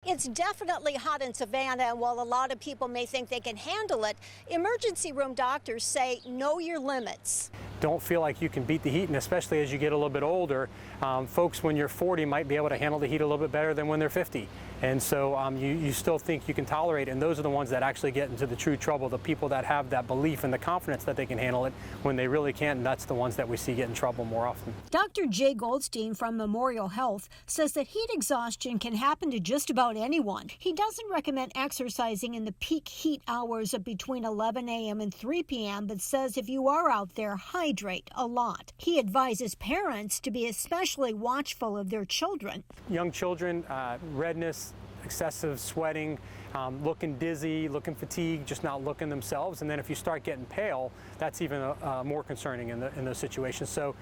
It's definitely hot in Savannah, and while a lot of people may think they can handle it, emergency room doctors say know your limits. Don't feel like you can beat the heat, and especially as you get a little bit older, folks when you're 40 might be able to handle the heat a little bit better than when they're 50. And so you still think you can tolerate it, and those are the ones that actually get into the true trouble, the people that have that belief and the confidence that they can handle it when they really can't, and that's the ones that we see get in trouble more often. Dr. Jay Goldstein from Memorial Health says that heat exhaustion can happen to just about anyone. He doesn't recommend exercising in the peak heat hours of between 11 a.m. and 3 p.m., but says if you are out there, hydrate a lot. He advises parents to be especially watchful of their children. Young children, redness, excessive sweating, looking dizzy, looking fatigued, just not looking themselves. And then if you start getting pale, that's even more concerning in those situations. So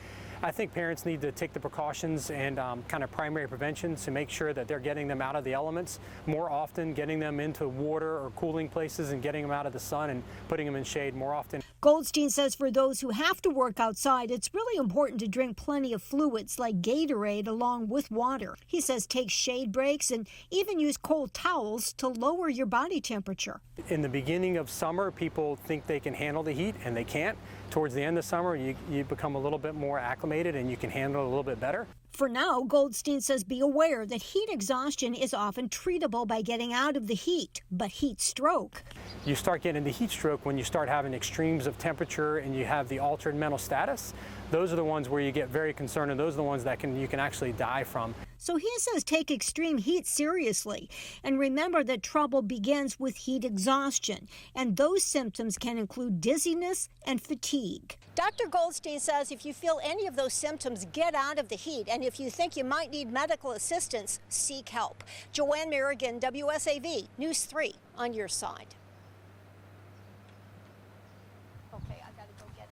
I think parents need to take the precautions and kind of primary prevention to make sure that they're getting them out of the elements more often, getting them into water or cooling places and getting them out of the sun and putting them in shade more often. Goldstein says for those who have to work outside, it's really important to drink plenty of fluids like Gatorade along with water. He says take shade breaks and even use cold towels to lower your body temperature. In the beginning of summer, people think they can handle the heat and they can't. Towards the end of summer, you become a little bit more acclimated and you can handle it a little bit better. For now, Goldstein says be aware that heat exhaustion is often treatable by getting out of the heat, but heat stroke. You start getting into heat stroke when you start having extremes of temperature and you have the altered mental status. Those are the ones where you get very concerned, and those are the ones that you can actually die from. So he says take extreme heat seriously and remember that trouble begins with heat exhaustion, and those symptoms can include dizziness and fatigue. Dr. Goldstein says if you feel any of those symptoms, get out of the heat, and if you think you might need medical assistance, seek help. Joanne Merrigan, WSAV News 3 on your side.